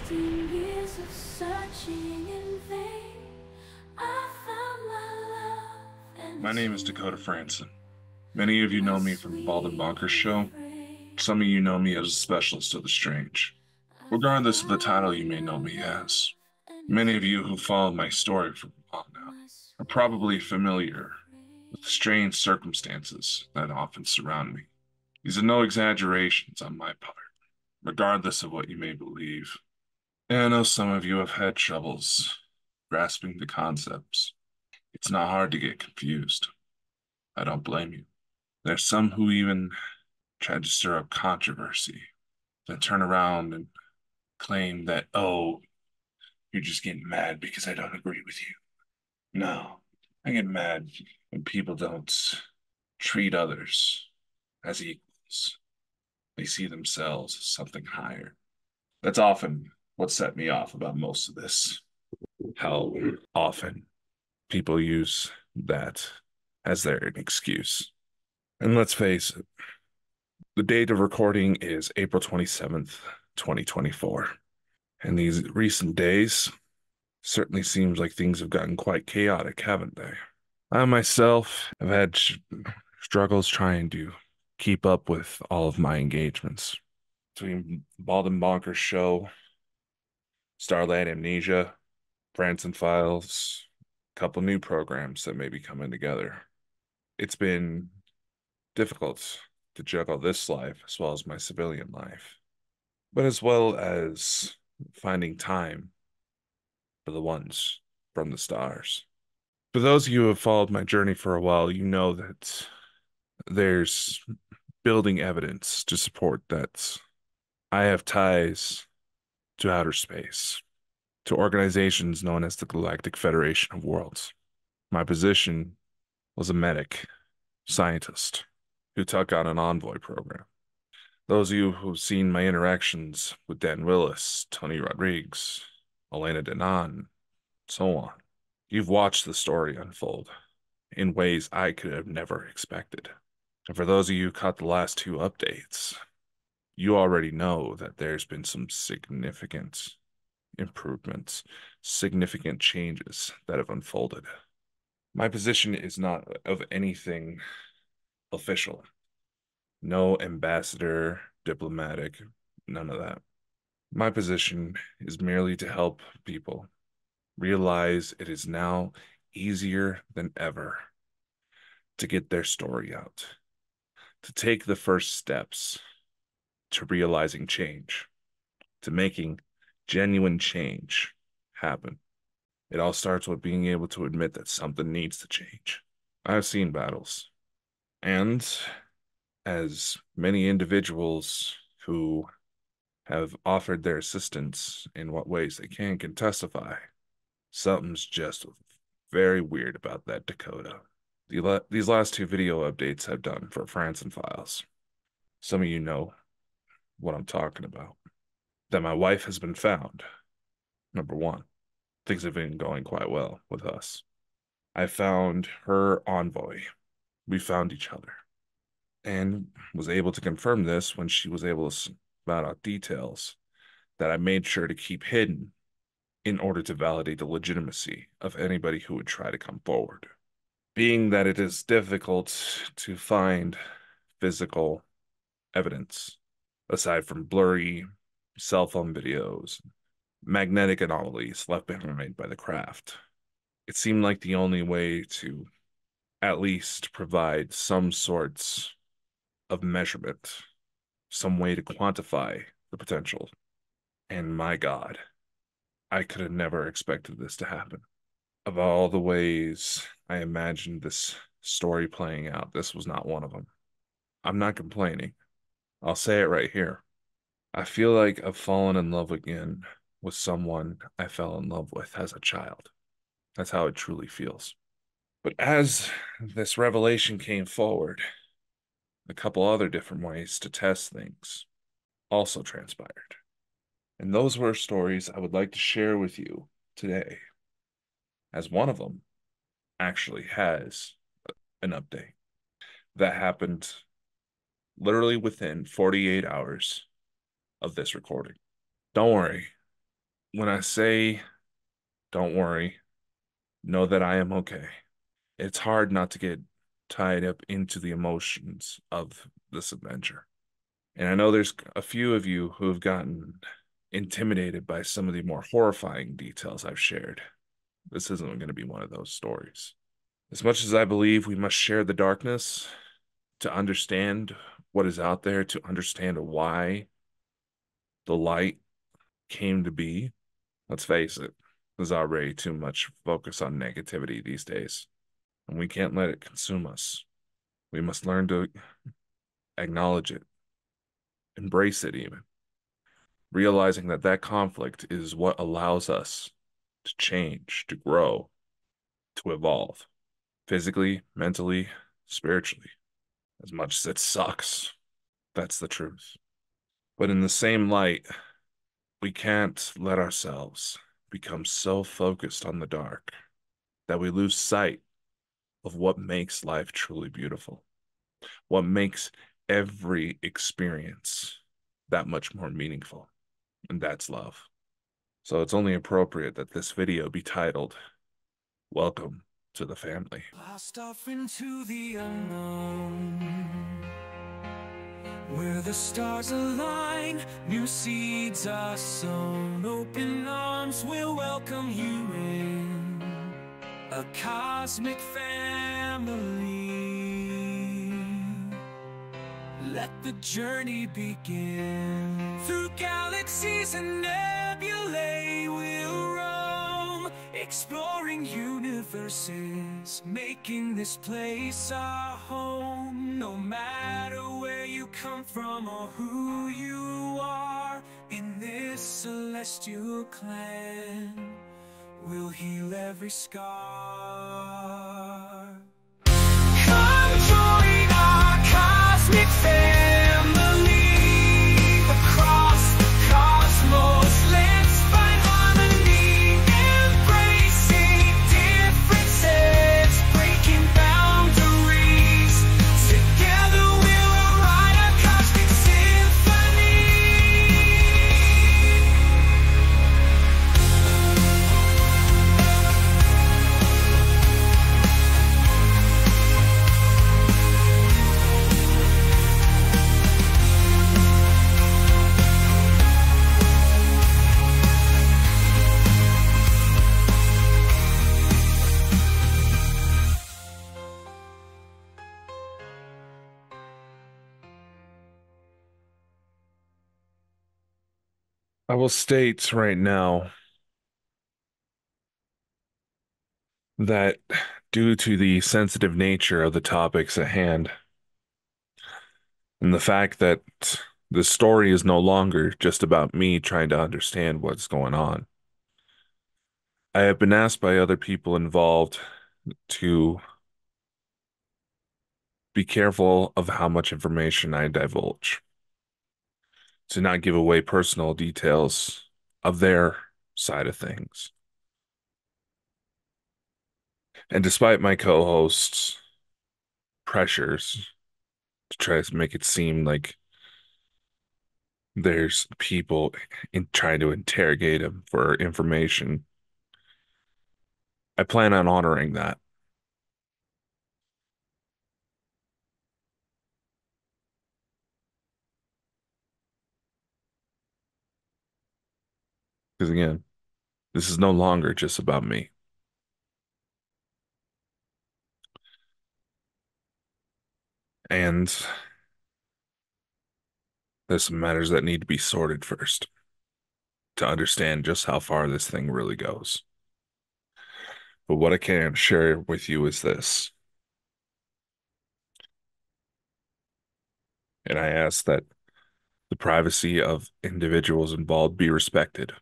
15 years of searching in vain, I found my love and My name is to Dakota Franson. Many of you my know me from the Bald and sweet Bonkers show. refrain. Some of you know me as a specialist of the strange. I Regardless of the title you found may know my me love as, and many of you who to followed my story for a while now my are probably sweet familiar with the refrain. strange circumstances that often surround me. These are no exaggerations on my part, regardless of what you may believe. And I know some of you have had troubles grasping the concepts. It's not hard to get confused. I don't blame you. There's some who even tried to stir up controversy, then turn around and claim that, oh, you're just getting mad because I don't agree with you. No, I get mad when people don't treat others as equals. They see themselves as something higher. That's often what set me off about most of this. How often people use that as their excuse. And let's face it, the date of recording is April 27th, 2024. And these recent days certainly seems like things have gotten quite chaotic, haven't they? I myself have had struggles trying to keep up with all of my engagements. Between Bald and Bonkers show, Starlight Amnesia, FrandsenFiles, a couple new programs that may be coming together. It's been difficult to juggle this life as well as my civilian life, but as well as finding time for the ones from the stars. For those of you who have followed my journey for a while, you know that there's building evidence to support that I have ties to outer space, to organizations known as the Galactic Federation of Worlds. My position was a medic, scientist, who took on an envoy program. Those of you who've seen my interactions with Dan Willis, Tony Rodriguez, Elena Denon, so on, you've watched the story unfold in ways I could have never expected. And for those of you who caught the last two updates, you already know that there's been some significant improvements, significant changes that have unfolded. My position is not of anything official. No ambassador, diplomatic, none of that. My position is merely to help people realize it is now easier than ever to get their story out, to take the first steps to realizing change, to making genuine change happen. It all starts with being able to admit that something needs to change. I've seen battles, and as many individuals who have offered their assistance in what ways they can testify, something's just very weird about that Dakota. These last two video updates I've done for FrandsenFiles, some of you know what I'm talking about. That my wife has been found. Number one, things have been going quite well with us. I found her envoy. We found each other and was able to confirm this when she was able to spout out details that I made sure to keep hidden in order to validate the legitimacy of anybody who would try to come forward. Being that it is difficult to find physical evidence aside from blurry cell phone videos, magnetic anomalies left behind by the craft, it seemed like the only way to at least provide some sorts of measurement, some way to quantify the potential. And my God, I could have never expected this to happen. Of all the ways I imagined this story playing out, this was not one of them. I'm not complaining. I'll say it right here. I feel like I've fallen in love again with someone I fell in love with as a child. That's how it truly feels. But as this revelation came forward, a couple other different ways to test things also transpired. And those were stories I would like to share with you today, as one of them actually has an update that happened literally within 48 hours of this recording. Don't worry, When I say don't worry, know that I am okay. It's hard not to get tied up into the emotions of this adventure. And I know there's a few of you who have gotten intimidated by some of the more horrifying details I've shared. This isn't going to be one of those stories. As much as I believe we must share the darkness to understand what is out there, to understand why the light came to be, let's face it, there's already too much focus on negativity these days, and we can't let it consume us. We must learn to acknowledge it, embrace it even, realizing that that conflict is what allows us to change, to grow, to evolve, physically, mentally, spiritually. As much as it sucks, that's the truth. But in the same light, we can't let ourselves become so focused on the dark that we lose sight of what makes life truly beautiful, what makes every experience that much more meaningful, and that's love. So it's only appropriate that this video be titled, Welcome to the Family. Blast off into the unknown, where the stars align, new seeds are sown. Open arms will welcome you in, a cosmic family. Let the journey begin. Through galaxies and nebulae we'll roam, exploring universes, making this place our home. No matter where you come from or who you are, in this celestial clan, we'll heal every scar. Come join our cosmic family. Across the cosmos, let's find harmony. Embracing differences, breaking boundaries. Together we'll write a cosmic symphony. I will state right now that due to the sensitive nature of the topics at hand, and the fact that the story is no longer just about me trying to understand what's going on, I have been asked by other people involved to be careful of how much information I divulge, to not give away personal details of their side of things. And despite my co-host's pressures to try to make it seem like there's people trying to interrogate him for information, I plan on honoring that. Because again, this is no longer just about me. And there's some matters that need to be sorted first to understand just how far this thing really goes. But what I can share with you is this. And I ask that the privacy of individuals involved be respected.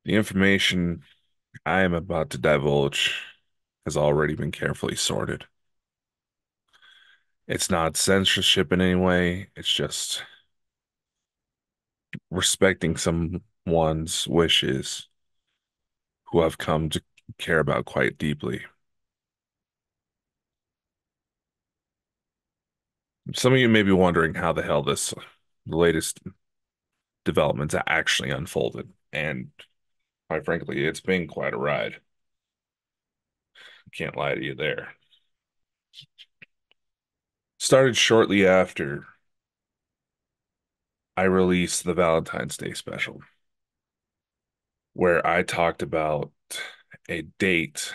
The information I am about to divulge has already been carefully sorted. It's not censorship in any way. It's just respecting someone's wishes who I've come to care about quite deeply. Some of you may be wondering how the hell the latest developments actually unfolded. And quite frankly, it's been quite a ride. Can't lie to you there. Started shortly after I released the Valentine's Day special, where I talked about a date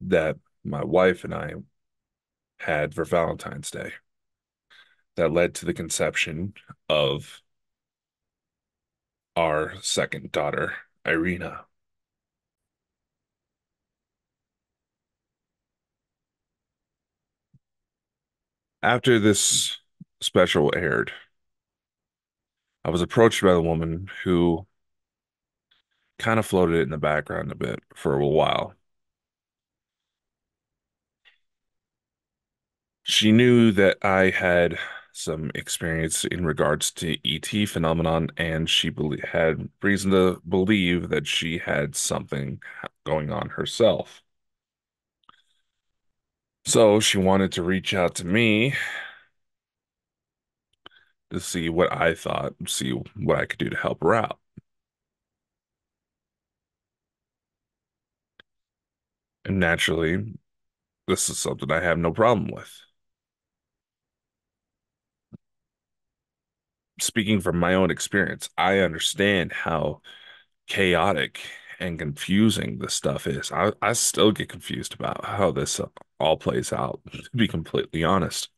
that my wife and I had for Valentine's Day that led to the conception of our second daughter, Irina. After this special aired, I was approached by the woman who kind of floated in the background a bit for a while. She knew that I had some experience in regards to ET phenomenon, and had reason to believe that she had something going on herself. So she wanted to reach out to me to see what I thought, see what I could do to help her out. And naturally, this is something I have no problem with. Speaking from my own experience, I understand how chaotic and confusing this stuff is. I still get confused about how this all plays out, to be completely honest.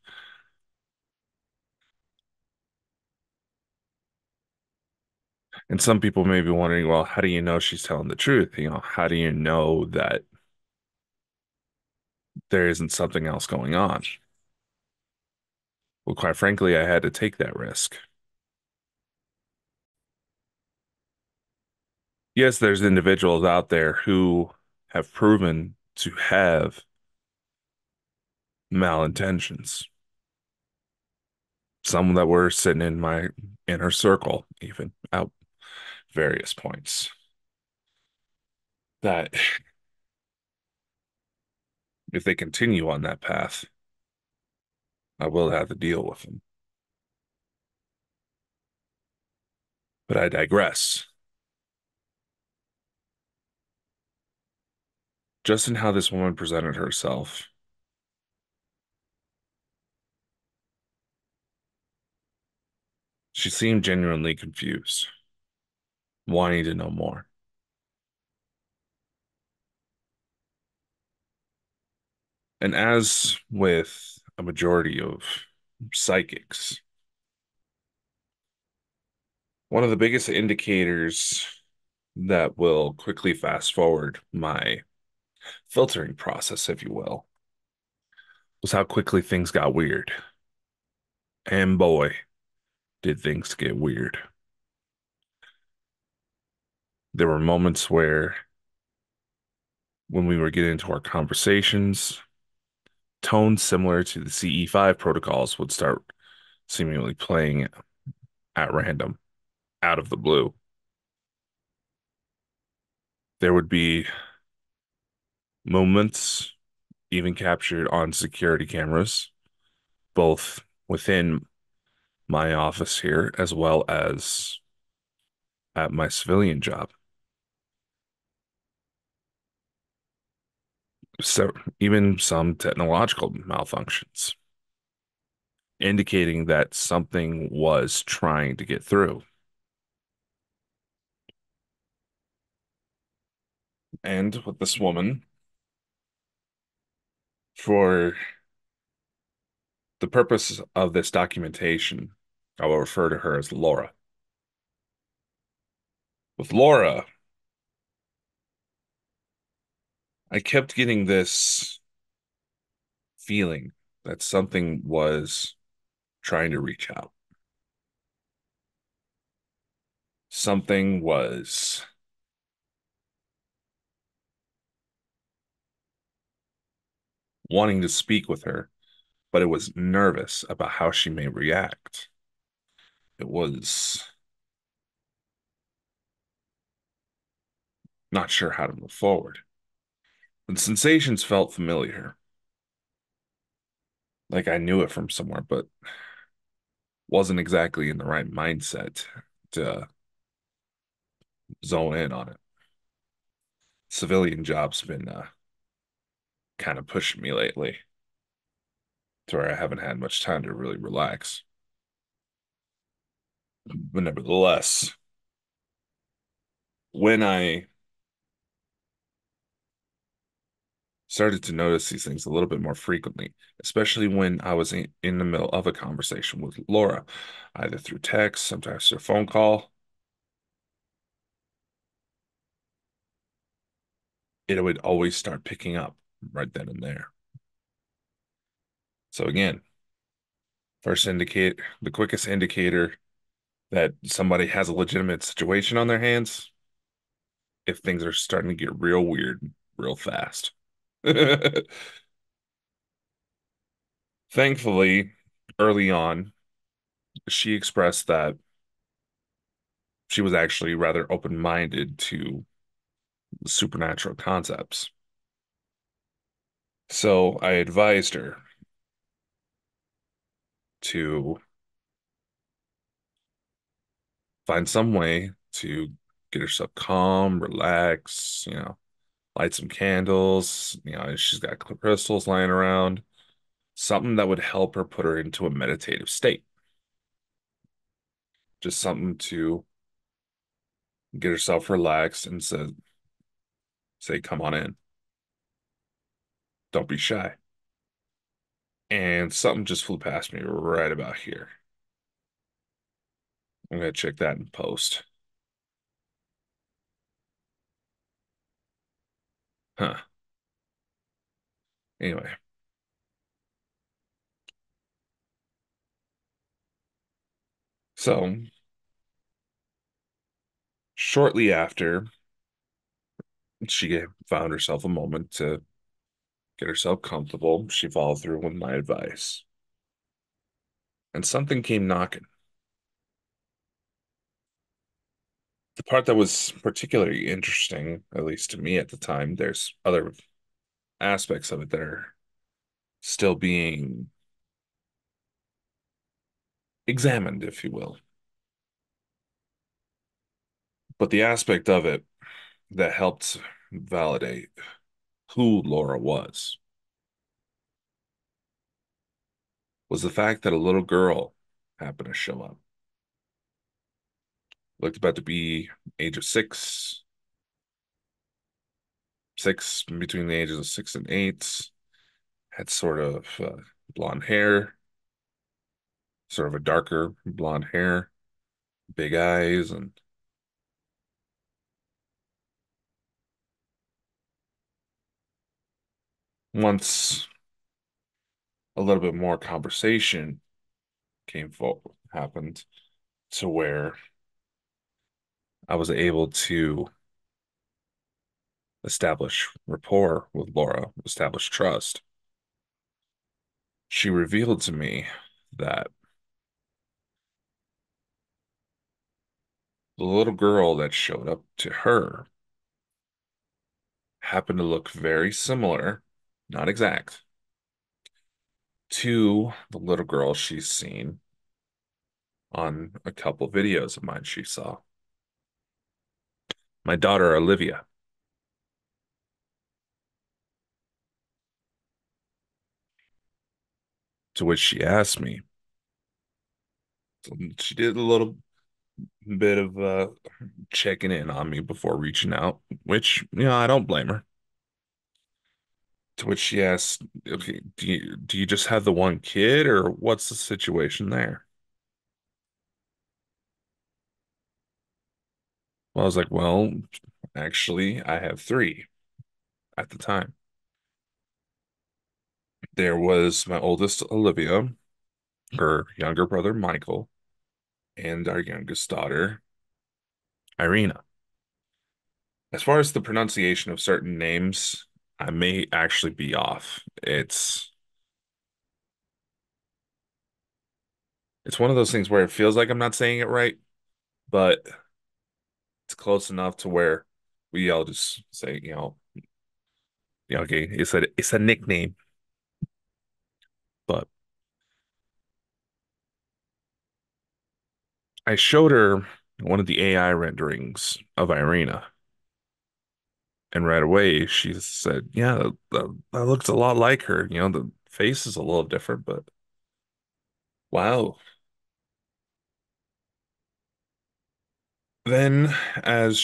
And some people may be wondering, well, how do you know she's telling the truth? How do you know that there isn't something else going on? Well, quite frankly, I had to take that risk. Yes, there's individuals out there who have proven to have malintentions. Some that were sitting in my inner circle, even at various points. That if they continue on that path, I will have to deal with them. But I digress. Just in how this woman presented herself, she seemed genuinely confused, wanting to know more. And as with a majority of psychics, one of the biggest indicators that will quickly fast forward my filtering process, if you will, was how quickly things got weird. And boy, did things get weird. There were moments where, when we were getting into our conversations, tones similar to the CE5 protocols would start seemingly playing at random, out of the blue. There would be moments even captured on security cameras, both within my office here as well as at my civilian job. So even some technological malfunctions, indicating that something was trying to get through. And with this woman, for the purpose of this documentation, I will refer to her as Laura. With Laura, I kept getting this feeling that something was trying to reach out. Something was wanting to speak with her, but it was nervous about how she may react. It was not sure how to move forward. The sensations felt familiar. like I knew it from somewhere, but wasn't exactly in the right mindset to zone in on it. Civilian job's been kind of pushing me lately to where I haven't had much time to really relax. But nevertheless, when I started to notice these things a little bit more frequently, especially when I was in the middle of a conversation with Laura, either through text, sometimes through phone call, it would always start picking up right then and there. So again, the quickest indicator that somebody has a legitimate situation on their hands, if things are starting to get real weird real fast. Thankfully, early on, she expressed that she was actually rather open-minded to supernatural concepts. So I advised her to find some way to get herself calm, relax, light some candles, she's got crystals lying around, something that would help her put her into a meditative state. Just something to get herself relaxed and say, come on in. Don't be shy. And something just flew past me right about here. I'm gonna check that in post. Huh. Anyway, so shortly after she found herself a moment to get herself comfortable, she followed through with my advice. And something came knocking. The part that was particularly interesting, at least to me at the time, there's other aspects of it that are still being examined, if you will. But the aspect of it that helped validate who Laura was the fact that a little girl happened to show up. Looked about to be age of six, between the ages of 6 and 8, had sort of blonde hair, sort of a darker blonde hair, big eyes, and once a little bit more conversation happened to where I was able to establish rapport with Laura, establish trust. She revealed to me that the little girl that showed up to her happened to look very similar, not exact, to the little girl she's seen on a couple videos of mine she saw. My daughter, Olivia, to which she asked me. She did a little bit of checking in on me before reaching out, which, I don't blame her. To which she asked, okay, do you just have the one kid or what's the situation there? Well, I was like, well, actually, I have three at the time. There was my oldest, Olivia, her younger brother, Michael, and our youngest daughter, Irina. As far as the pronunciation of certain names, I may actually be off. It's one of those things where it feels like I'm not saying it right, but it's close enough to where we all just say, yeah, okay, it's a nickname, but I showed her one of the AI renderings of Irina, and right away she said, "Yeah, that looks a lot like her. You know, the face is a little different, but wow." Then, as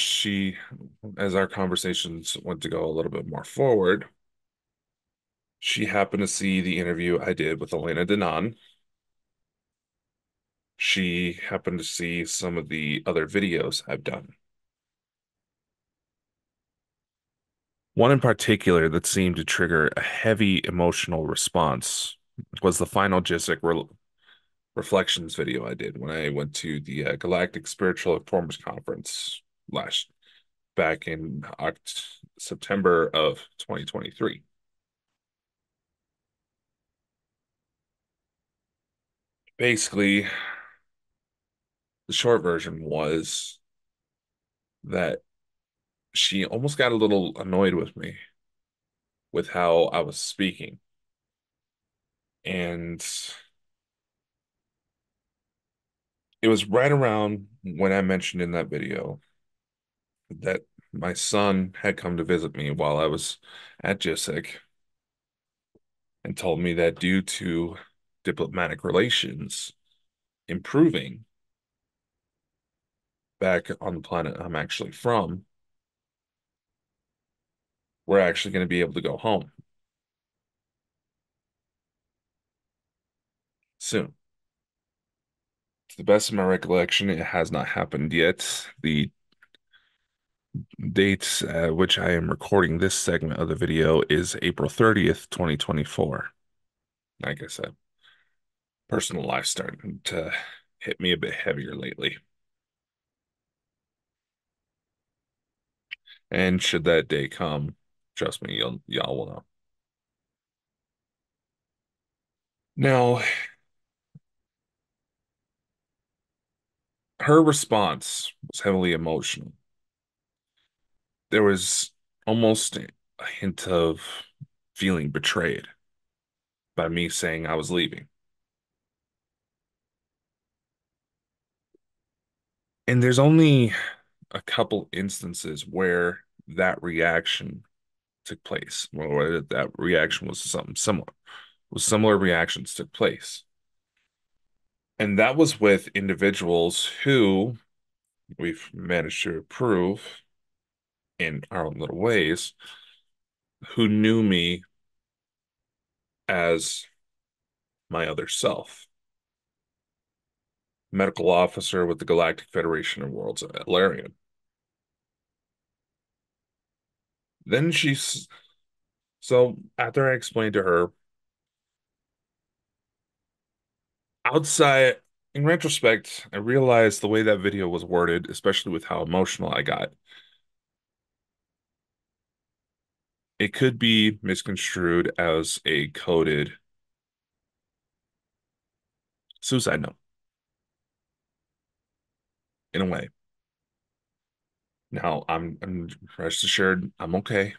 our conversations went to go a little bit more forward, she happened to see the interview I did with Elena Denon. She happened to see some of the other videos I've done. One in particular that seemed to trigger a heavy emotional response was the final Reflections video I did when I went to the Galactic Spiritual Informers Conference last back in September of 2023. Basically, the short version was that she almost got a little annoyed with me with how I was speaking. And it was right around when I mentioned in that video that my son had come to visit me while I was at JISIC and told me that due to diplomatic relations improving back on the planet I'm actually from, we're actually going to be able to go home soon. To the best of my recollection, it has not happened yet. The date at which I am recording this segment of the video is April 30th, 2024. Like I said, personal life starting to hit me a bit heavier lately. And should that day come, trust me, y'all will know. Now, her response was heavily emotional. There was almost a hint of feeling betrayed by me saying I was leaving. And there's only a couple instances where that reaction took place, or where that reaction was something similar, was similar reactions took place. And that was with individuals who we've managed to approve in our own little ways, who knew me as my other self, medical officer with the Galactic Federation of Worlds at Larian. Then so after I explained to her, outside, in retrospect, I realized the way that video was worded, especially with how emotional I got, it could be misconstrued as a coded suicide note in a way. Now, I'm rest assured I'm okay,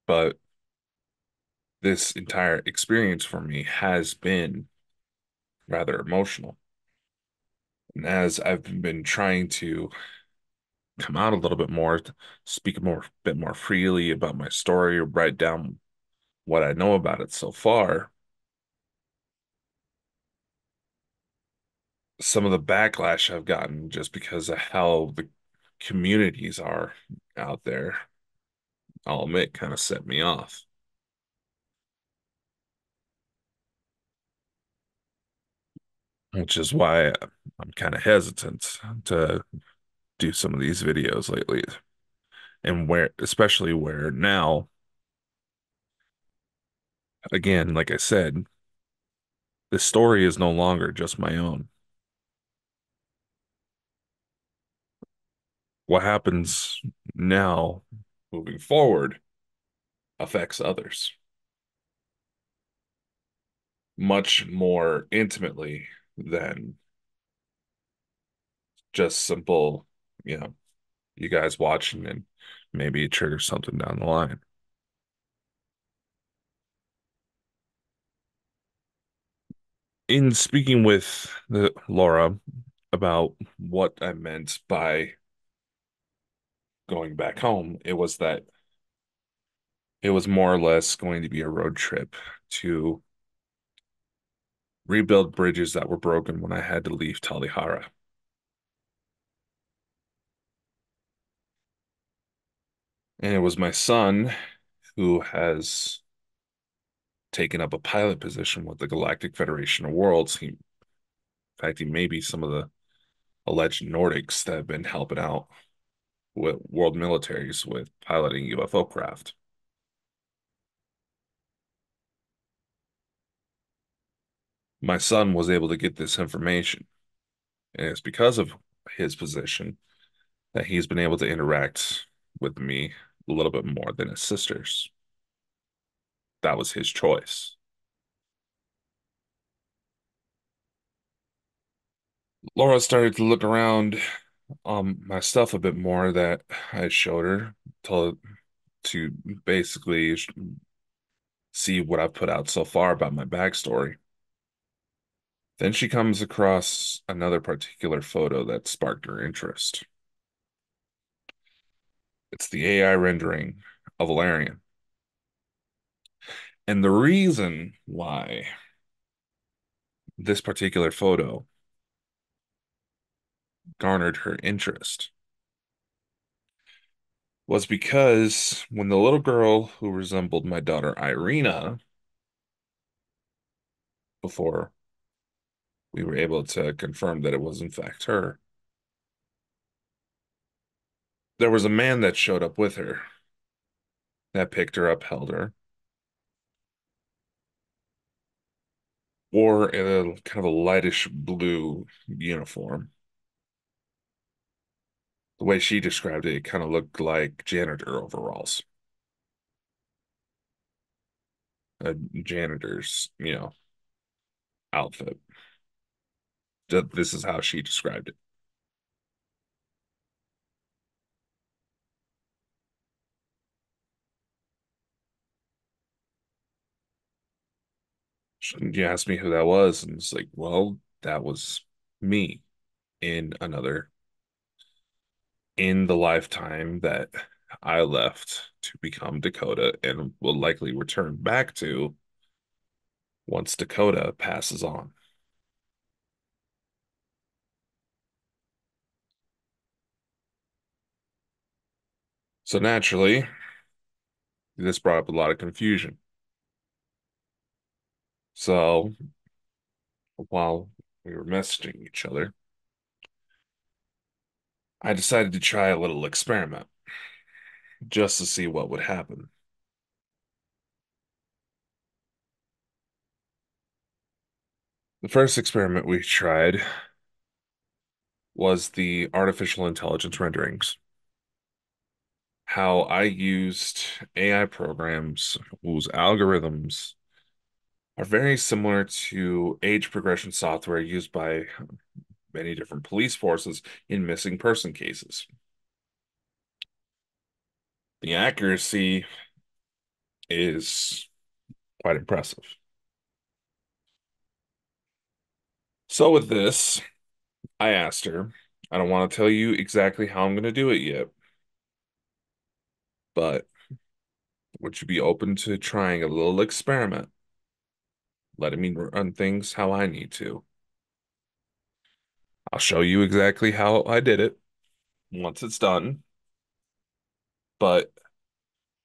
but this entire experience for me has been rather emotional. And as I've been trying to come out a little bit more, speak a bit more freely about my story, or write down what I know about it so far, some of the backlash I've gotten just because of how the communities are out there, I'll admit, kind of set me off. Which is why I'm kind of hesitant to do some of these videos lately. And especially where now, again, like I said, the story is no longer just my own. What happens now, moving forward, affects others much more intimately than just simple, you know, you guys watching and maybe it triggers something down the line. In speaking with the Laura about what I meant by going back home, it was that it was more or less going to be a road trip to rebuild bridges that were broken when I had to leave Talihara. And it was my son who has taken up a pilot position with the Galactic Federation of Worlds. In fact, he may be some of the alleged Nordics that have been helping out with world militaries with piloting UFO craft. My son was able to get this information, and it's because of his position that he's been able to interact with me a little bit more than his sisters. That was his choice. Laura started to look around my stuff a bit more that I showed her to basically see what I've put out so far about my backstory. Then she comes across another particular photo that sparked her interest. It's the AI rendering of Valerian. And the reason why this particular photo garnered her interest was because when the little girl who resembled my daughter Irina, before we were able to confirm that it was in fact her, there was a man that showed up with her that picked her up, held her, wore a kind of a lightish blue uniform. The way she described it, it kind of looked like janitor overalls, a janitor's, outfit. This is how she described it. You asked me who that was, and it's like, well, that was me in another, in the lifetime that I left to become Dakota and will likely return back to once Dakota passes on. So naturally, this brought up a lot of confusion. So while we were messaging each other, I decided to try a little experiment just to see what would happen. The first experiment we tried was the artificial intelligence renderings. How I used AI programs whose algorithms are very similar to age progression software used by many different police forces in missing person cases. The accuracy is quite impressive. So with this, I asked her, I don't want to tell you exactly how I'm going to do it yet, but would you be open to trying a little experiment, letting me run things how I need to? I'll show you exactly how I did it once it's done, but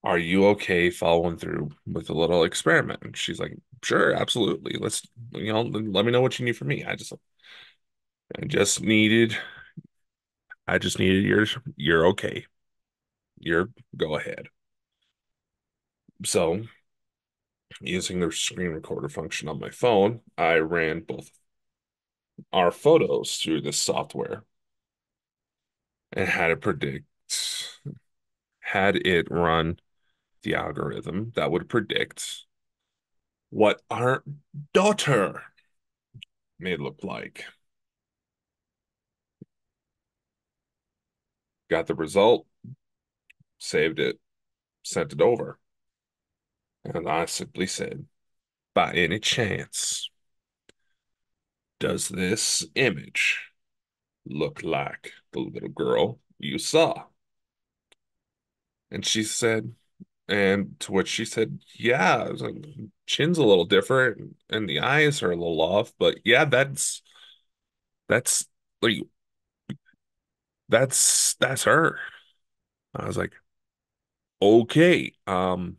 are you okay following through with a little experiment? And she's like, sure, absolutely. Let me know what you need from me. I just needed, I just needed you're okay. You're go ahead. So using the screen recorder function on my phone, I ran both our photos through this software and had it run the algorithm that would predict what our daughter may look like. Got the result, saved it, sent it over. And I simply said, by any chance, Does this image look like the little girl you saw? And she said, and to which she said, yeah, I was like, chin's a little different and the eyes are a little off, but yeah, that's like that's her. I was like, okay, I'm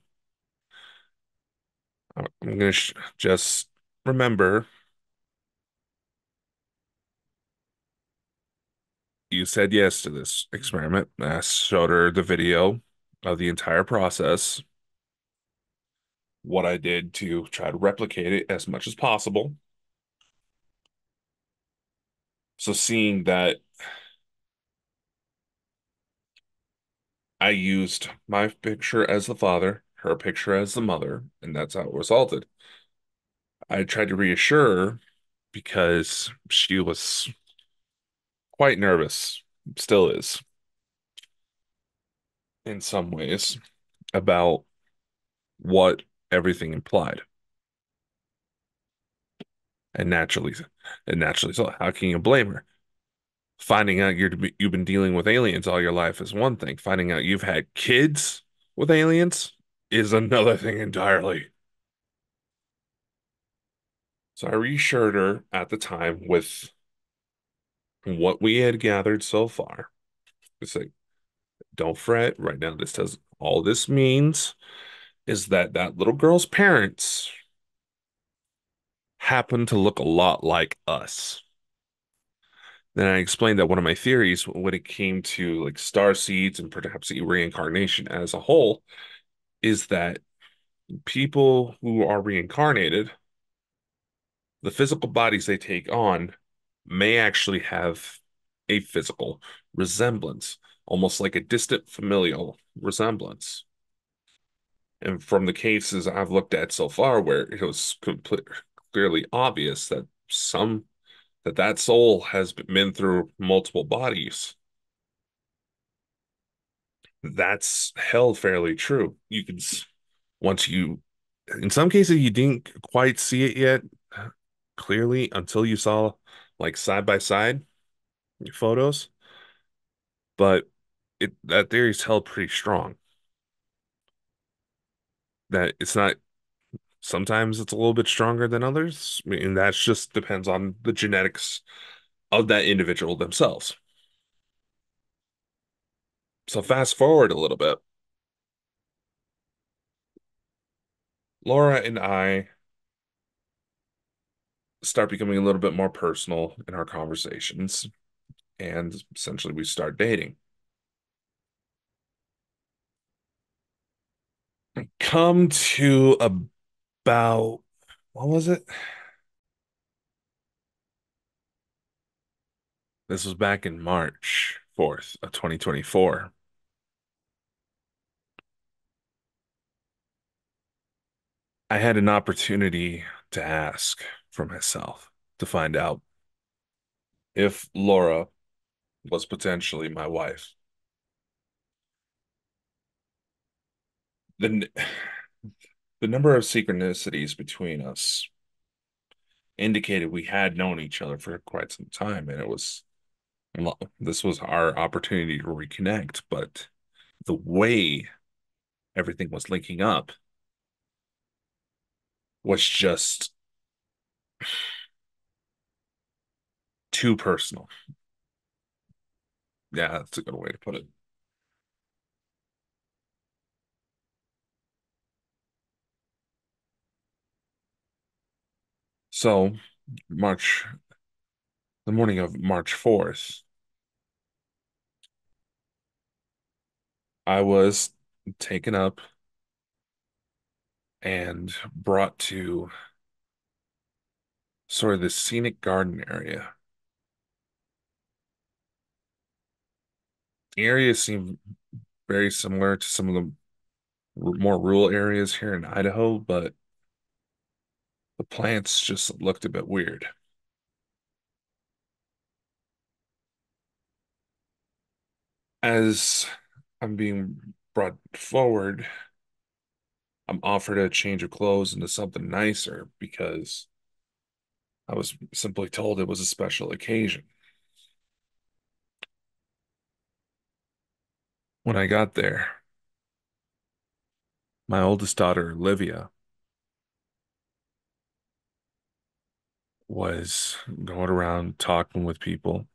gonna just remember you said yes to this experiment. I showed her the video of the entire process, what I did to try to replicate it as much as possible. So seeing that I used my picture as the father, her picture as the mother, and that's how it resulted. I tried to reassure her because she was quite nervous, still is in some ways, about what everything implied. And naturally, and naturally so. How can you blame her? Finding out you've been dealing with aliens all your life is one thing. Finding out you've had kids with aliens is another thing entirely. So I reassured her at the time with what we had gathered so far. It's like, don't fret. Right now, this does all this means is that that little girl's parents happen to look a lot like us. Then I explained that one of my theories when it came to like star seeds and perhaps reincarnation as a whole is that people who are reincarnated, the physical bodies they take on may actually have a physical resemblance, almost like a distant familial resemblance. And from the cases I've looked at so far, where it was clearly obvious that that soul has been through multiple bodies, that's held fairly true. Once you, in some cases, you didn't quite see it yet clearly until you saw like side by side photos, but that theory's held pretty strong. That it's not, sometimes it's a little bit stronger than others. I mean, that just depends on the genetics of that individual themselves. So fast forward a little bit. Laura and I start becoming a little bit more personal in our conversations, and essentially we start dating. Come to about, what was it? This was back in March 4th of 2024. I had an opportunity to ask for myself to find out if Laura was potentially my wife. The, the number of synchronicities between us indicated we had known each other for quite some time, and this was our opportunity to reconnect. But the way everything was linking up was just too personal. Yeah, that's a good way to put it. So, March, the morning of March 4th, I was taken up and brought to sort of this scenic garden area. The area seemed very similar to some of the more rural areas here in Idaho, but the plants just looked a bit weird. As I'm being brought forward, I'm offered a change of clothes into something nicer because I was simply told it was a special occasion. When I got there, my oldest daughter, Olivia, was going around talking with people.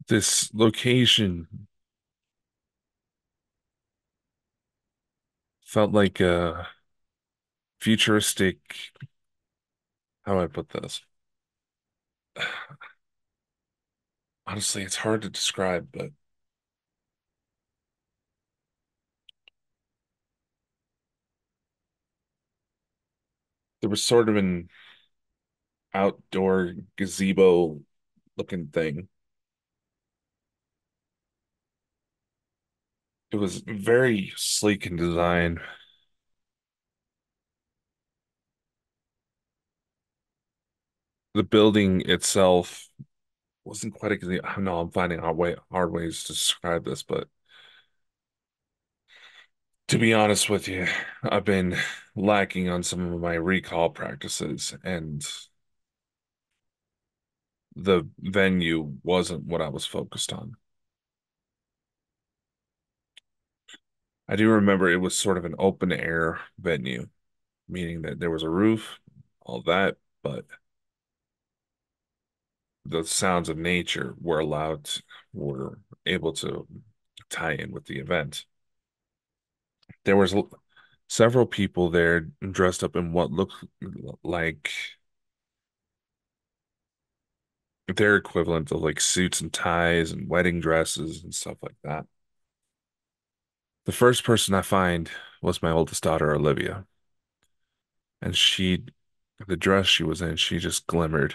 This location felt like a futuristic, how do I put this? Honestly, it's hard to describe, but there was sort of an outdoor gazebo looking thing. It was very sleek in design. The building itself wasn't quite a gazebo. I know I'm finding hard ways to describe this, but to be honest with you, I've been lacking on some of my recall practices, and the venue wasn't what I was focused on. I do remember it was sort of an open air venue, meaning that there was a roof, all that, but the sounds of nature were able to tie in with the event. There was several people there dressed up in what looked like their equivalent of like suits and ties and wedding dresses and stuff like that. The first person I find was my oldest daughter, Olivia, and the dress she was in, she just glimmered.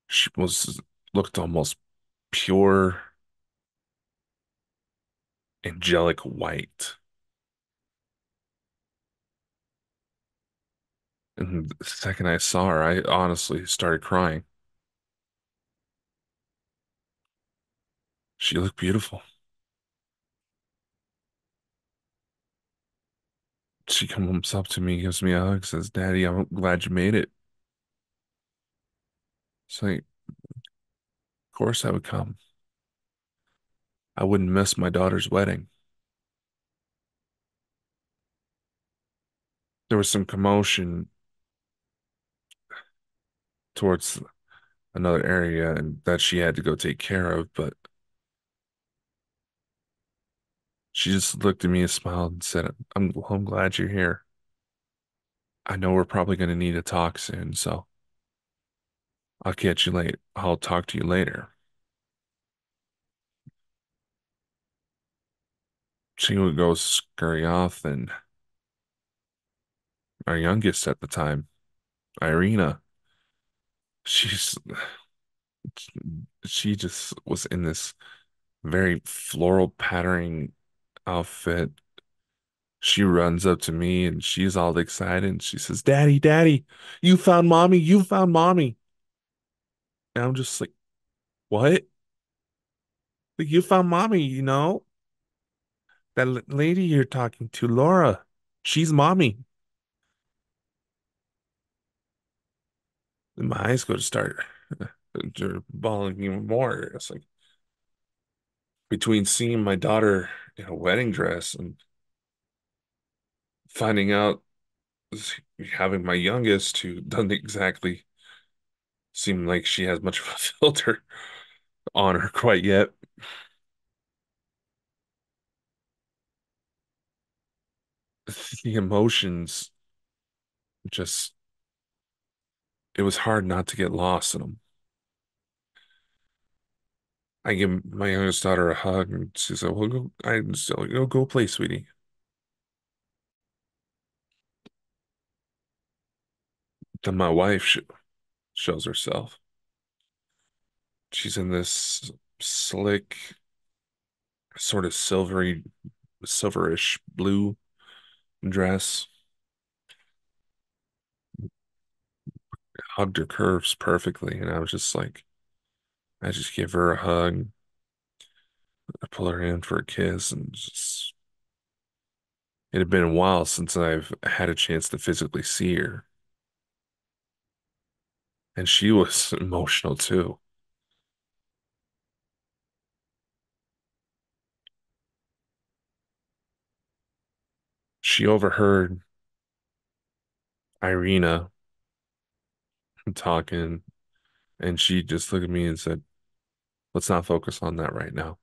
She was looked almost pure, angelic white. And the second I saw her, I honestly started crying. She looked beautiful. She comes up to me, gives me a hug, says, "Daddy, I'm glad you made it." It's like, of course I would come. I wouldn't miss my daughter's wedding. There was some commotion towards another area and that she had to go take care of, but she just looked at me and smiled and said, I'm glad you're here. I know we're probably going to need to talk soon, so I'll catch you late. I'll talk to you later. She would go scurry off, and our youngest at the time, Irina, she's she just was in this very floral patterning outfit. She runs up to me and she's all excited and she says, "Daddy, Daddy, you found mommy, you found mommy." And I'm just like, "What? Like, you found mommy, you know? That lady you're talking to, Laura, she's mommy." And my eyes go to start bawling even more. It's like between seeing my daughter in a wedding dress and finding out having my youngest who doesn't exactly seem like she has much of a filter on her quite yet. The emotions just, it was hard not to get lost in them. I give my youngest daughter a hug and she said, "Well, go, I still go play, sweetie." Then my wife shows herself. She's in this slick, sort of silverish blue dress, hugged her curves perfectly. And I was just like, I just give her a hug, I pull her in for a kiss, and just It had been a while since I've had a chance to physically see her, and she was emotional too. She overheard Irina talking, and she just looked at me and said, "Let's not focus on that right now.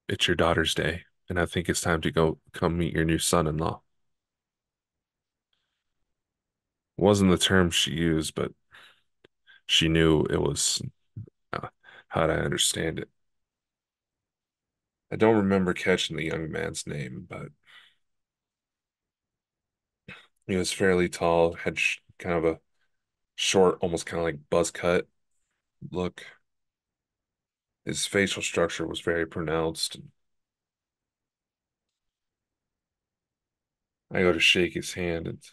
It's your daughter's day, and I think it's time to go come meet your new son-in-law." Wasn't the term she used, but she knew it was how'd I understand it. I don't remember catching the young man's name, but he was fairly tall, had sh kind of a short, almost kind of like buzz cut look. His facial structure was very pronounced. I go to shake his hand, and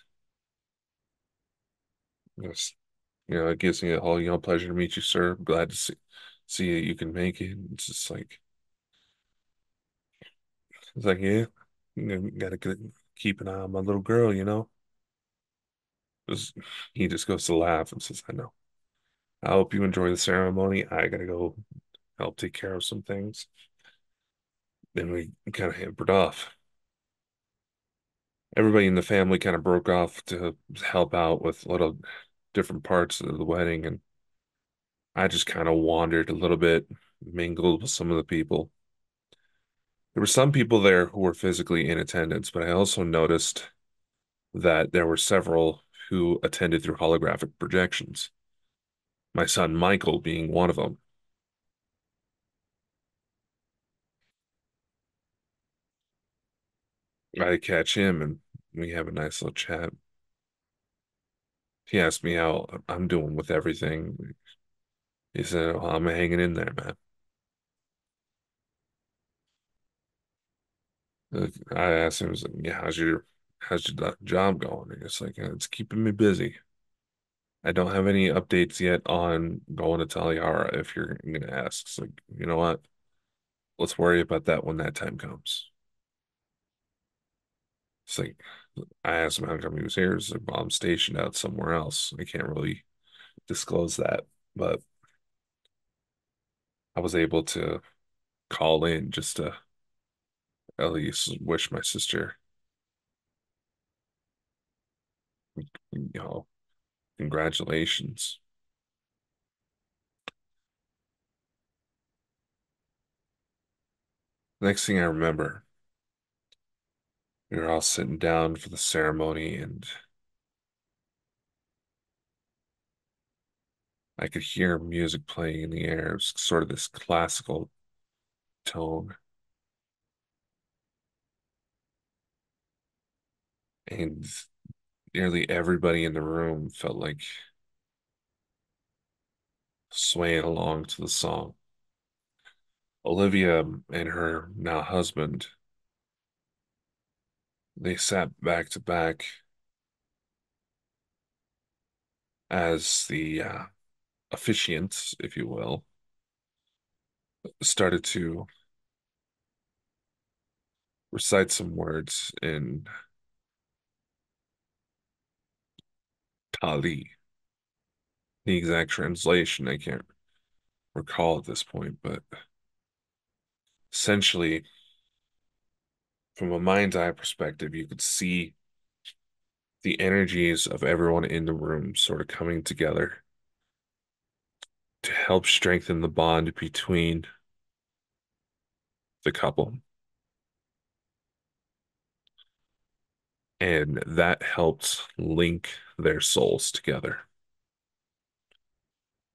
it's, it gives me a whole, pleasure to meet you, sir. Glad to see that you can make it. It's just like it's like, yeah, gotta keep an eye on my little girl. Just, he just goes to laugh and says, "I know. I hope you enjoy the ceremony. I gotta go help take care of some things." Then we kind of hampered off. Everybody in the family kind of broke off to help out with little different parts of the wedding, and I just kind of wandered a little bit, mingled with some of the people. There were some people there who were physically in attendance, but I also noticed that there were several who attended through holographic projections. My son Michael being one of them. I catch him and we have a nice little chat. He asked me how I'm doing with everything. He said, "Oh, I'm hanging in there, man." I asked him, I was like, "Yeah, how's your job going?" And it's like, it's keeping me busy. I don't have any updates yet on going to Taliara if you're going to ask. It's like, you know what? Let's worry about that when that time comes. It's like, I asked him how come he was here. It's like, well, I'm stationed out somewhere else. I can't really disclose that, but I was able to call in just to at least wish my sister, you know, congratulations. Next thing I remember, we were all sitting down for the ceremony, and I could hear music playing in the air. It was sort of this classical tone, and nearly everybody in the room felt like swaying along to the song. Olivia and her now husband, they sat back to back as the officiants, if you will, started to recite some words in Tali. The exact translation I can't recall at this point, but essentially, from a mind's eye perspective, you could see the energies of everyone in the room sort of coming together to help strengthen the bond between the couple. And that helped link their souls together.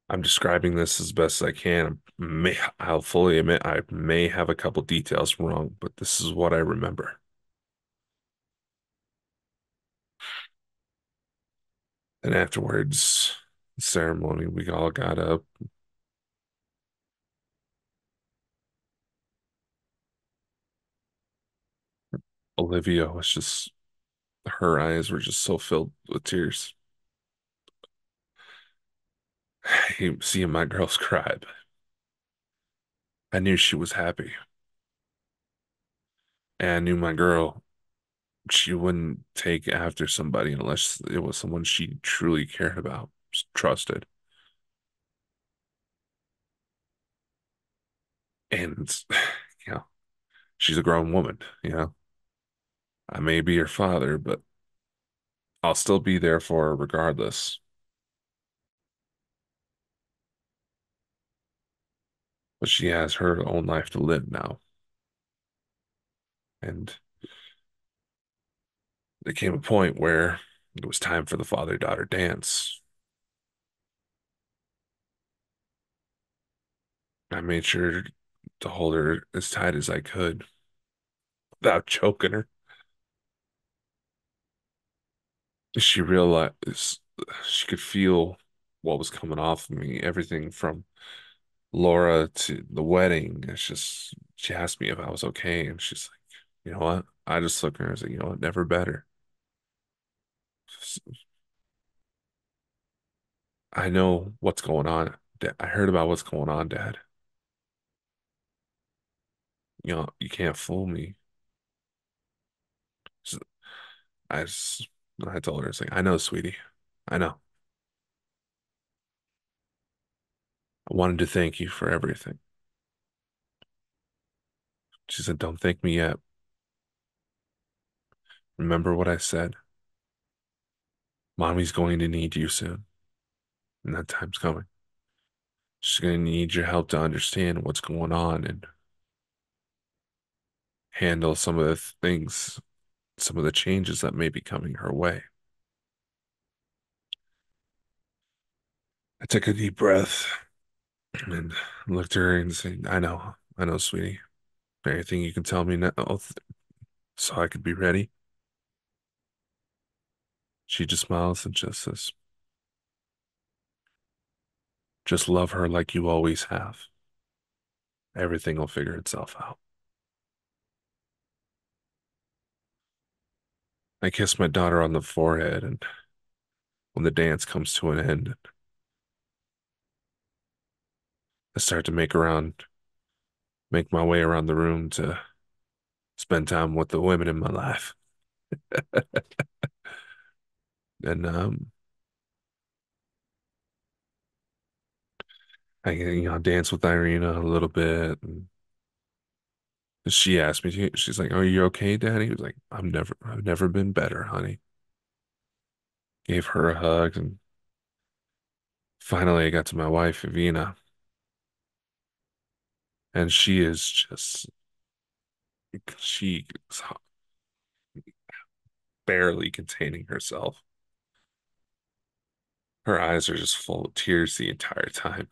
I'm describing this as best as I can. I'll fully admit I may have a couple details wrong, but this is what I remember. And afterwards, the ceremony, we all got up. Olivia was just, her eyes were just so filled with tears. Seeing my girls cry, but I knew she was happy. And I knew my girl. She wouldn't take after somebody unless it was someone she truly cared about, trusted. And, you know, she's a grown woman, you know. I may be her father, but I'll still be there for her regardless. But she has her own life to live now. And there came a point where it was time for the father-daughter dance. I made sure to hold her as tight as I could without choking her. She realized she could feel what was coming off of me, everything from Laura to the wedding. It's just, she asked me if I was okay, and she's like, you know what? I just looked at her and said, you know what? Never better. I know what's going on. I heard about what's going on, Dad. You know, you can't fool me. So I just, I told her, it's like, I know, sweetie. I know. I wanted to thank you for everything. She said, don't thank me yet. Remember what I said. Mommy's going to need you soon, and that time's coming. She's going to need your help to understand what's going on and handle some of the things, some of the changes that may be coming her way. I took a deep breath and looked at her and said, I know, sweetie. Anything you can tell me now so I could be ready? She just smiles and just says, just love her like you always have. Everything will figure itself out. I kissed my daughter on the forehead, and when the dance comes to an end, I start to make my way around the room to spend time with the women in my life. And dance with Irina a little bit. And she asked me she's like, "Are you okay, Daddy?" He was like, I've never been better, honey." Gave her a hug, and finally I got to my wife, Evina, and she's barely containing herself. Her eyes are just full of tears the entire time.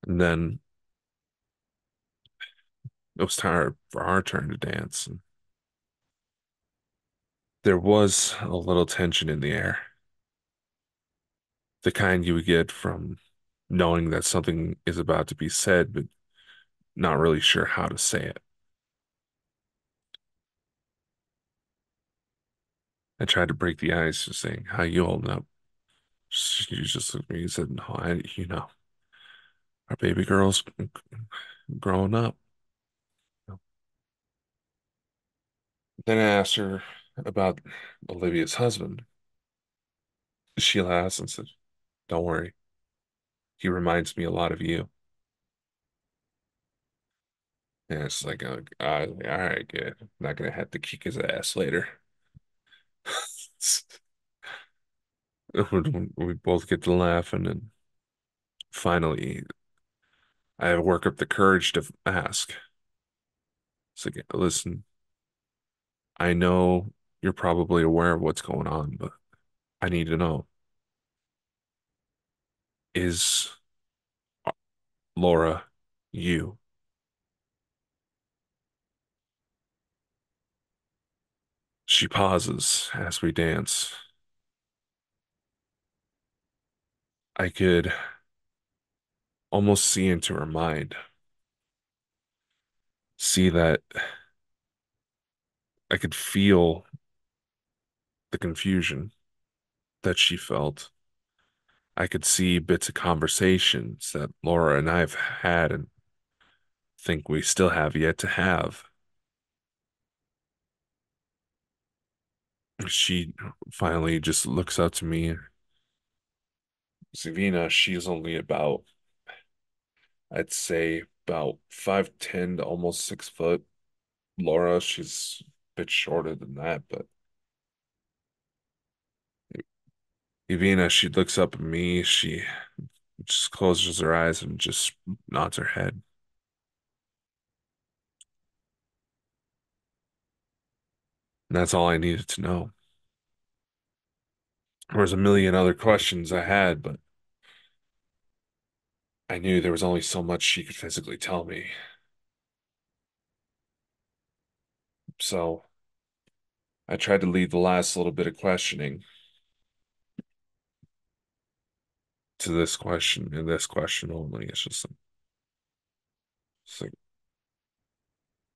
And then it was time for our turn to dance. And there was a little tension in the air, the kind you would get from knowing that something is about to be said, but not really sure how to say it. I tried to break the ice, just saying, "How you holding up?" She just looked at me and said, "No, our baby girl's growing up." Then I asked her about Olivia's husband. She laughed and said, "Don't worry. He reminds me a lot of you." And it's like, I was like, all right, good. I'm not gonna have to kick his ass later. We both get to laughing, and finally, I work up the courage to ask. It's like, listen, I know you're probably aware of what's going on, but I need to know, is Laura you? She pauses as we dance. I could almost see into her mind, see that I could feel the confusion that she felt, I could see bits of conversations that Laura and I have had and think we still have yet to have. She finally just looks up to me. Savina, she's only about, I'd say, about 5'10" to almost 6 foot. Laura, she's a bit shorter than that, but Evina, she looks up at me. She just closes her eyes and just nods her head. And that's all I needed to know. There was a million other questions I had, but I knew there was only so much she could physically tell me. So I tried to lead the last little bit of questioning to this question and this question only. It's like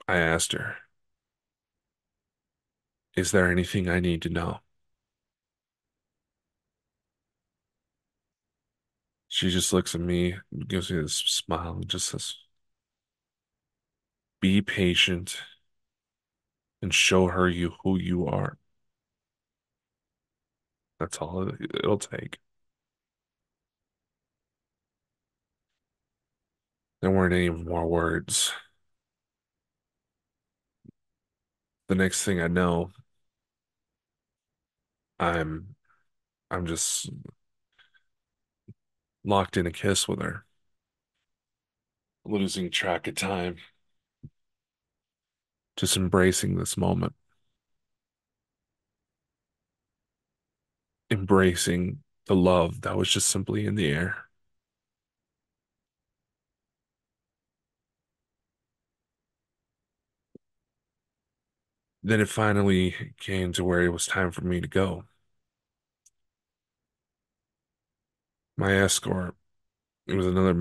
I asked her, "Is there anything I need to know?" She just looks at me, gives me this smile, and just says, "Be patient and show her you who you are." That's all it'll take. There weren't any more words. The next thing I know, I'm I'm just locked in a kiss with her, losing track of time, just embracing this moment, embracing the love that was just simply in the air. Then it finally came to where it was time for me to go. My escort, it was another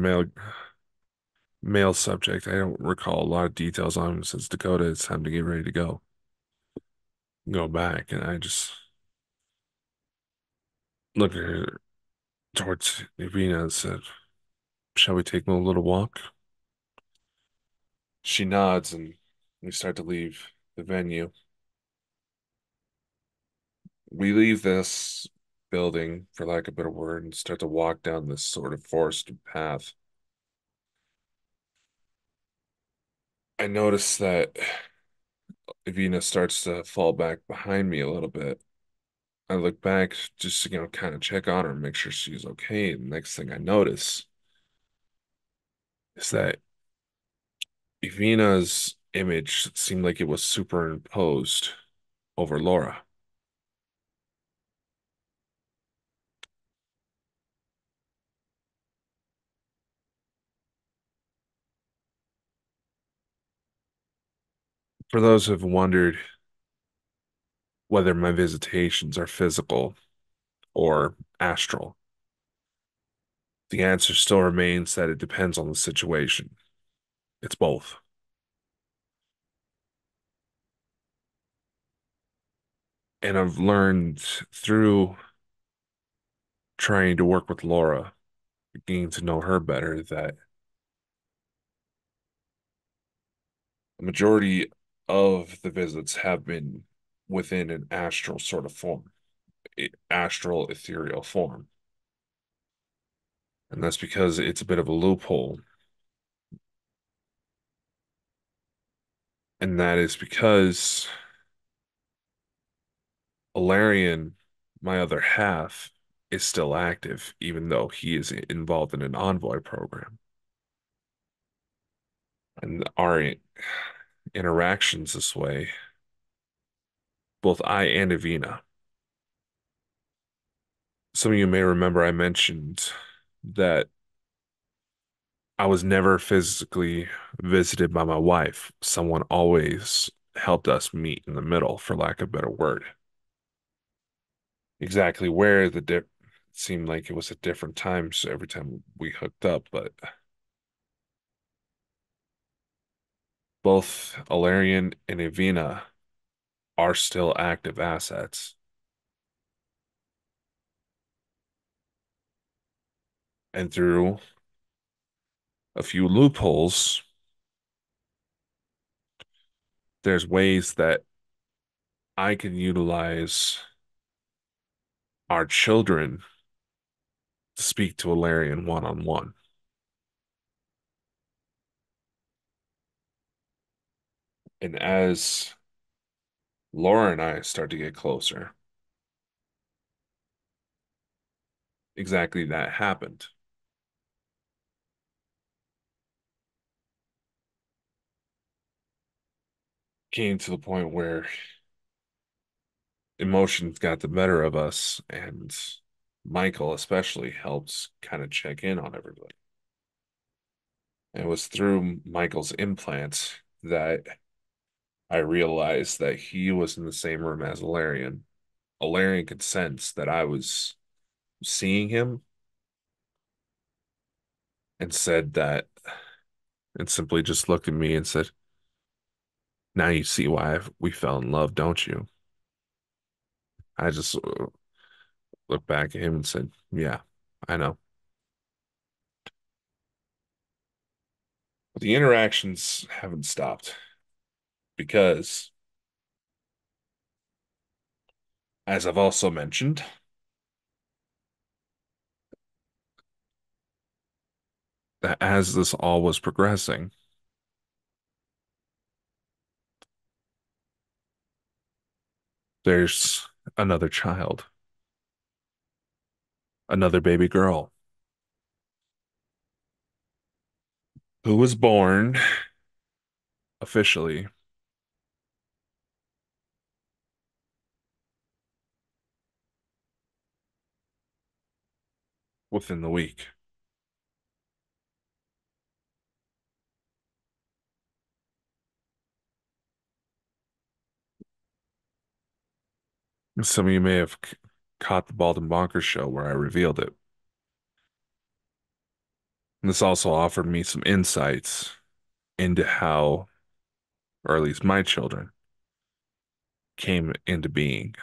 male subject. I don't recall a lot of details on him since Dakota. It's time to get ready to go back, and I just looked at her towards Irina and said, "Shall we take a little walk?" She nods, and we start to leave the venue. We leave this building, for lack of a better word, and start to walk down this sort of forested path. I notice that Ivina starts to fall back behind me a little bit. I look back just to, kind of check on her, make sure she's okay. And the next thing I notice is that Ivina's image seemed like it was superimposed over Laura. For those who have wondered whether my visitations are physical or astral, the answer still remains that it depends on the situation. It's both. And I've learned through trying to work with Laura, getting to know her better, that the majority of the visits have been within an astral sort of form, astral ethereal form. And that's because it's a bit of a loophole. And that is because Alarian, my other half, is still active, even though he is involved in an envoy program. And our interactions this way, both I and Avina. Some of you may remember I mentioned that I was never physically visited by my wife. Someone always helped us meet in the middle, for lack of a better word. Exactly where the dip seemed like it was at different times every time we hooked up, but both Alarian and Evina are still active assets. And through a few loopholes, there's ways that I can utilize our children to speak to Alarian one-on-one. And as Laura and I start to get closer, exactly that happened. Came to the point where emotions got the better of us, and Michael especially helped kind of check in on everybody. And it was through Michael's implants that I realized that he was in the same room as Alarian. Alarian could sense that I was seeing him and said that, and simply just looked at me and said, "Now you see why we fell in love, don't you?" I just looked back at him and said, "Yeah, I know." But the interactions haven't stopped because, as I've also mentioned, that as this all was progressing, there's another child, another baby girl who was born officially within the week. Some of you may have caught the Bald and Bonkers show where I revealed it. And this also offered me some insights into how, or at least my children, came into being.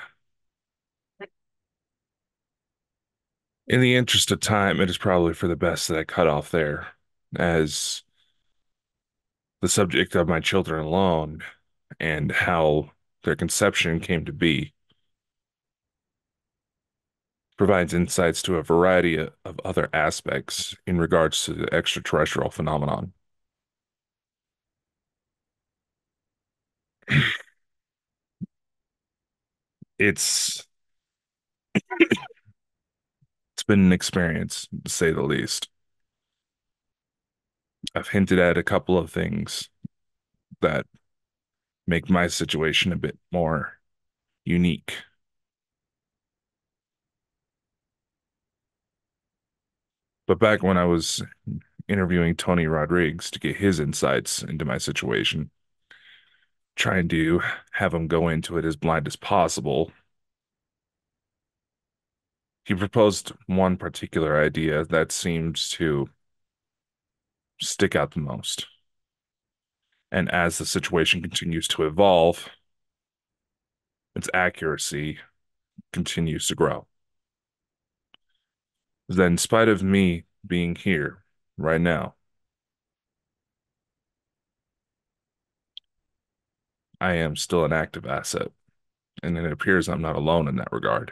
In the interest of time, it is probably for the best that I cut off there, as the subject of my children alone and how their conception came to be provides insights to a variety of other aspects in regards to the extraterrestrial phenomenon. It's it's been an experience, to say the least. I've hinted at a couple of things that make my situation a bit more unique. But back when I was interviewing Tony Rodriguez to get his insights into my situation, trying to have him go into it as blind as possible, he proposed one particular idea that seems to stick out the most. And as the situation continues to evolve, its accuracy continues to grow. That in spite of me being here right now, I am still an active asset. And it appears I'm not alone in that regard.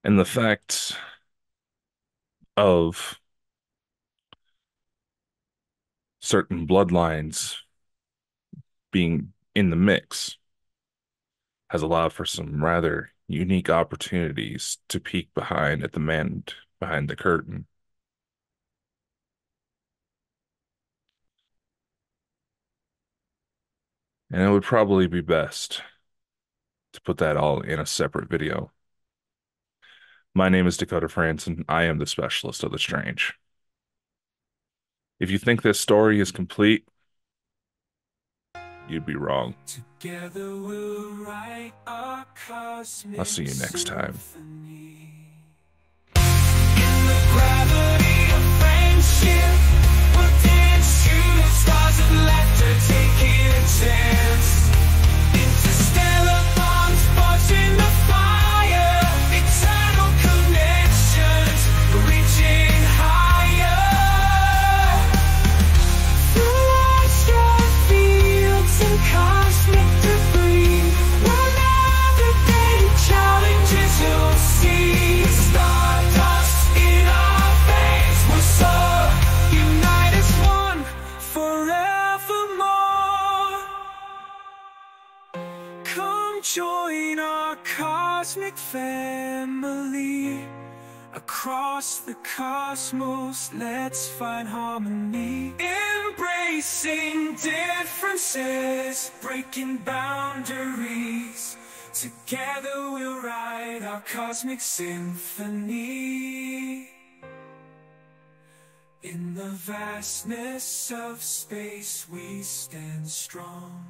And the fact of certain bloodlines being in the mix has allowed for some rather unique opportunities to peek behind at the man behind the curtain. And it would probably be best to put that all in a separate video. My name is Dakota Frandsen. I am the specialist of the strange. If you think this story is complete, you'd be wrong. Together we'll write our cosmic I'll see you next time. symphony. In the gravity of friendship, we'll dance through the stars of laughter, taking a chance. Interstellar bonds forging the fire. It's family. Across the cosmos, let's find harmony. Embracing differences, breaking boundaries. Together we'll write our cosmic symphony. In the vastness of space we stand strong,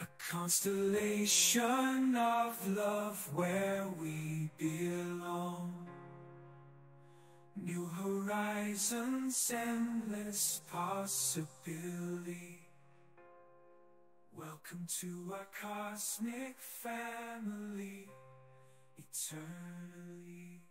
a constellation of love where we belong. New horizons, endless possibility. Welcome to our cosmic family, eternally.